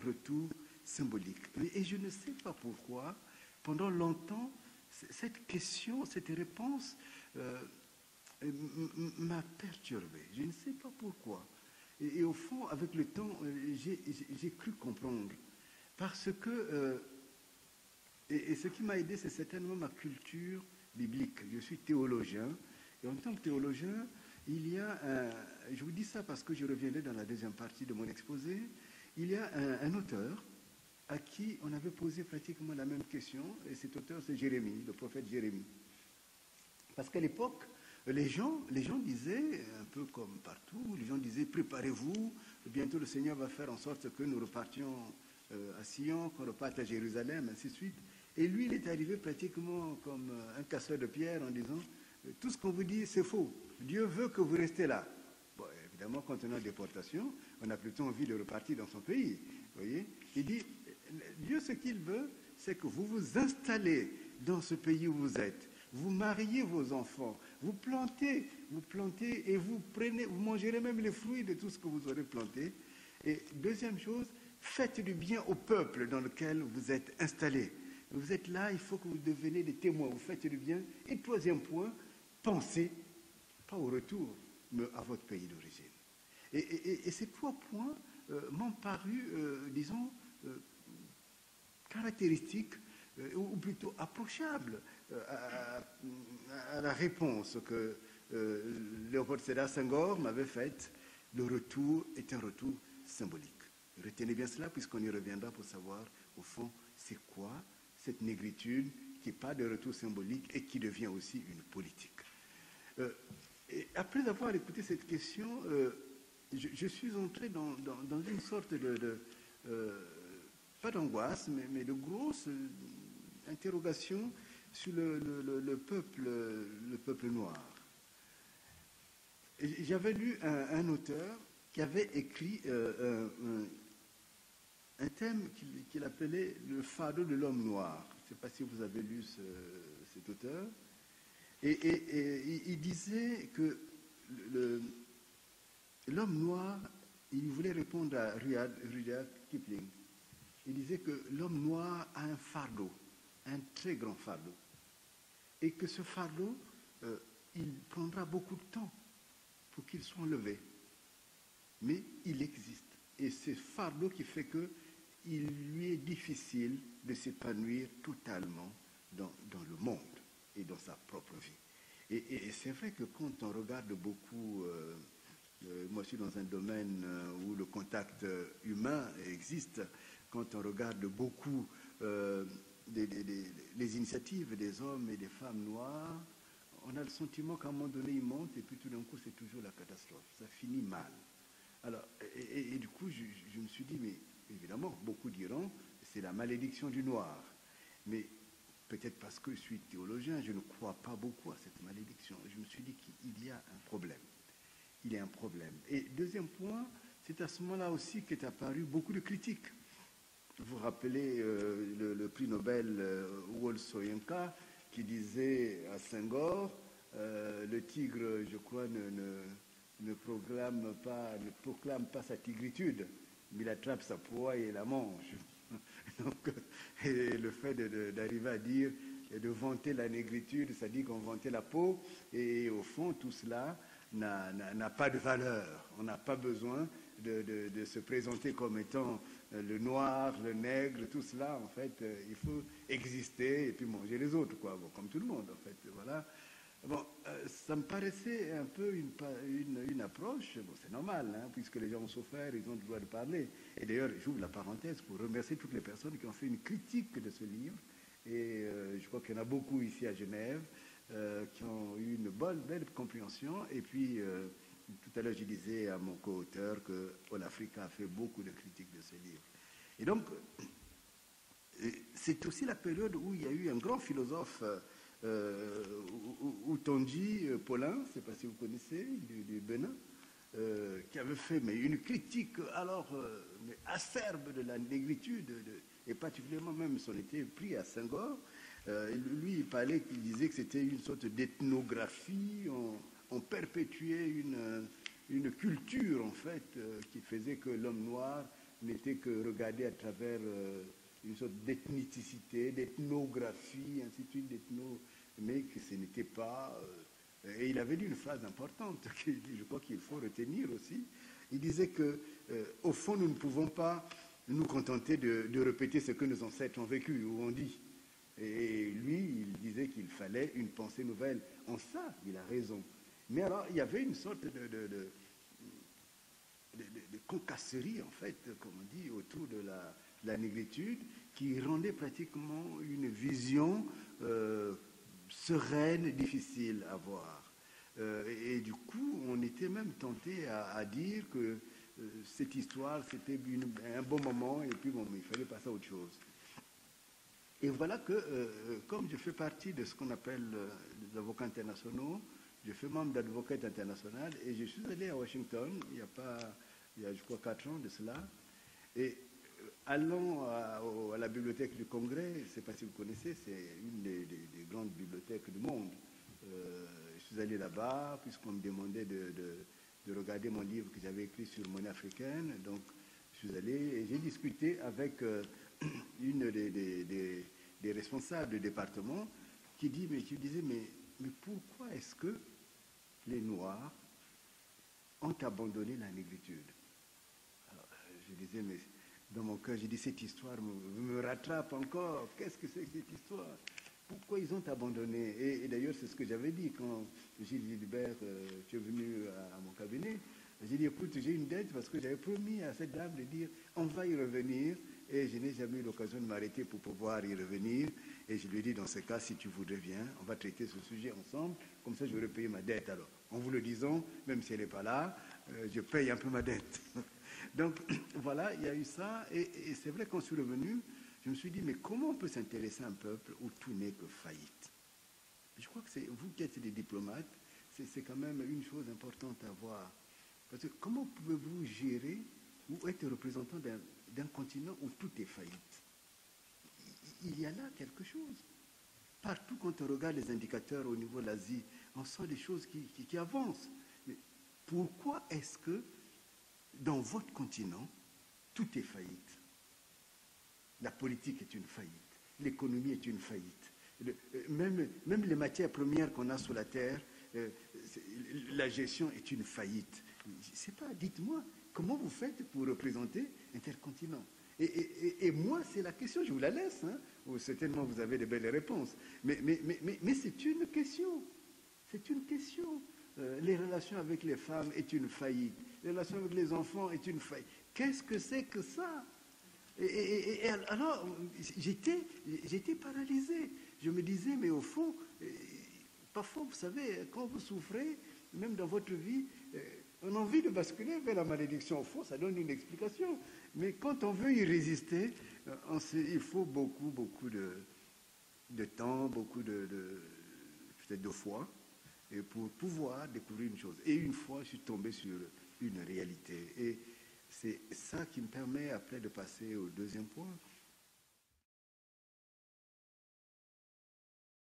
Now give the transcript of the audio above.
retour symbolique. Et je ne sais pas pourquoi, pendant longtemps, cette question, cette réponse m'a perturbé. Je ne sais pas pourquoi. Et au fond, avec le temps, j'ai cru comprendre. Parce que, et ce qui m'a aidé, c'est certainement ma culture biblique. Je suis théologien, et en tant que théologien, il y a je vous dis ça parce que je reviendrai dans la deuxième partie de mon exposé, il y a un auteur à qui on avait posé pratiquement la même question, et cet auteur c'est Jérémie, le prophète Jérémie. Parce qu'à l'époque, les gens disaient, un peu comme partout, les gens disaient, préparez-vous, bientôt le Seigneur va faire en sorte que nous repartions à Sion, qu'on reparte à Jérusalem, ainsi de suite. Et lui, il est arrivé pratiquement comme un casseur de pierre en disant, tout ce qu'on vous dit, c'est faux. Dieu veut que vous restez là. Bon, évidemment, quand on est en déportation, on a plutôt envie de repartir dans son pays. Vous voyez? Il dit, Dieu, ce qu'il veut, c'est que vous vous installez dans ce pays où vous êtes. Vous mariez vos enfants, vous plantez et vous mangerez même les fruits de tout ce que vous aurez planté. Et deuxième chose, faites du bien au peuple dans lequel vous êtes installés. Vous êtes là, il faut que vous deveniez des témoins, vous faites du bien. Et troisième point, pensez, pas au retour, mais à votre pays d'origine. Et ces trois points m'ont paru, disons, caractéristiques, ou plutôt approchables à la réponse que Léopold Sédar Senghor m'avait faite. Le retour est un retour symbolique. Retenez bien cela puisqu'on y reviendra pour savoir, au fond, c'est quoi cette négritude qui n'est pas de retour symbolique et qui devient aussi une politique. Et après avoir écouté cette question, je suis entré dans une sorte pas d'angoisse, mais de grosse interrogation sur le peuple noir. J'avais lu un auteur qui avait écrit un thème qu'il appelait le fardeau de l'homme noir. Je ne sais pas si vous avez lu cet auteur. Et il disait que l'homme noir, il voulait répondre à Rudyard Kipling. Il disait que l'homme noir a un fardeau, un très grand fardeau. Et que ce fardeau, il prendra beaucoup de temps pour qu'il soit enlevé. Mais il existe. Et c'est ce fardeau qui fait qu'il lui est difficile de s'épanouir totalement dans le monde et dans sa propre vie. Et c'est vrai que quand on regarde beaucoup, moi je suis dans un domaine où le contact humain existe, quand on regarde beaucoup les initiatives des hommes et des femmes noires, on a le sentiment qu'à un moment donné, ils montent et puis tout d'un coup, c'est toujours la catastrophe. Ça finit mal. Alors, et du coup, je me suis dit, mais évidemment, beaucoup diront, c'est la malédiction du noir. Mais peut-être parce que je suis théologien, je ne crois pas beaucoup à cette malédiction. Je me suis dit qu'il y a un problème. Il y a un problème. Et deuxième point, c'est à ce moment-là aussi qu'est apparu beaucoup de critiques. Vous vous rappelez le prix Nobel Wole Soyinka qui disait à Senghor, le tigre, je crois, ne proclame pas sa tigritude, mais il attrape sa proie et la mange. Donc, et le fait d'arriver à dire, de vanter la négritude, ça dit qu'on vantait la peau, et au fond, tout cela n'a pas de valeur. On n'a pas besoin de se présenter comme étant le noir, le nègre, tout cela, en fait, il faut exister et puis manger les autres, quoi, bon, comme tout le monde, en fait, voilà. Bon, ça me paraissait un peu une approche, bon, c'est normal, hein, puisque les gens ont souffert, ils ont le droit de parler. Et d'ailleurs, j'ouvre la parenthèse pour remercier toutes les personnes qui ont fait une critique de ce livre, et je crois qu'il y en a beaucoup ici à Genève, qui ont eu une belle compréhension, et puis tout à l'heure je disais à mon co-auteur que All Africa a fait beaucoup de critiques de ce livre. Et donc, c'est aussi la période où il y a eu un grand philosophe, Utonji Paulin, je ne sais pas si vous connaissez, du Bénin, qui avait fait une critique alors mais acerbe de la négritude, et particulièrement même son été pris à Senghor. Lui, il disait que c'était une sorte d'ethnographie, on perpétuait une culture, en fait, qui faisait que l'homme noir n'était que regardé à travers une sorte d'ethnicité, d'ethnographie, ainsi de suite, mais que ce n'était pas... et il avait dit une phrase importante, que je crois qu'il faut retenir aussi. Il disait que, au fond, nous ne pouvons pas nous contenter de répéter ce que nos ancêtres ont vécu ou ont dit. Et lui, il disait qu'il fallait une pensée nouvelle. En ça, il a raison. Mais alors, il y avait une sorte de concasserie, en fait, comme on dit, autour de la négritude, qui rendait pratiquement une vision sereine, difficile à voir. Et du coup, on était même tenté à dire que cette histoire, c'était un bon moment, et puis bon, il fallait passer à autre chose. Et voilà que, comme je fais partie de ce qu'on appelle les avocats internationaux, je fais membre d'Advocates International, et je suis allé à Washington, il y a je crois 4 ans de cela, et allant à la bibliothèque du Congrès, je ne sais pas si vous connaissez, c'est une des grandes bibliothèques du monde. Je suis allé là-bas, puisqu'on me demandait de regarder mon livre que j'avais écrit sur monnaie africaine, donc je suis allé et j'ai discuté avec une des responsables du département qui disait, mais pourquoi est-ce que les Noirs ont abandonné la négritude? Alors, je disais, mais dans mon cœur, j'ai dit, cette histoire me rattrape encore. Qu'est-ce que c'est que cette histoire? Pourquoi ils ont abandonné? Et d'ailleurs, c'est ce que j'avais dit quand Gilles Gilbert, tu es venu à mon cabinet. J'ai dit, écoute, j'ai une dette parce que j'avais promis à cette dame de dire, on va y revenir. Et je n'ai jamais eu l'occasion de m'arrêter pour pouvoir y revenir. Et je lui ai dit, dans ce cas, si tu voudrais bien, on va traiter ce sujet ensemble. Comme ça, j'aurais payé ma dette. Alors, en vous le disant, même si elle n'est pas là, je paye un peu ma dette. Donc, voilà, il y a eu ça. Et c'est vrai, quand je suis revenu, je me suis dit, mais comment on peut s'intéresser à un peuple où tout n'est que faillite? Je crois que c'est vous qui êtes des diplomates, c'est quand même une chose importante à voir. Parce que comment pouvez-vous gérer ou être représentant d'un continent où tout est faillite? Il y a là quelque chose. Partout, quand on regarde les indicateurs au niveau de l'Asie, on sent des choses qui avancent. Mais pourquoi est-ce que dans votre continent, tout est faillite? La politique est une faillite. L'économie est une faillite. Même les matières premières qu'on a sur la Terre, la gestion est une faillite. Je ne sais pas, dites-moi, comment vous faites pour représenter un tel continent? Et moi, c'est la question, je vous la laisse. Hein, ou certainement, vous avez de belles réponses. Mais c'est une question. C'est une question. Les relations avec les femmes est une faillite. Les relations avec les enfants est une faillite. Qu'est-ce que c'est que ça? Et alors, j'étais paralysé. Je me disais, mais au fond, parfois, vous savez, quand vous souffrez, même dans votre vie, on a envie de basculer vers la malédiction. Au fond, ça donne une explication. Mais quand on veut y résister, il faut beaucoup de temps, beaucoup peut-être de foi, et pour pouvoir découvrir une chose. Et une fois, je suis tombé sur une réalité. Et c'est ça qui me permet après de passer au deuxième point.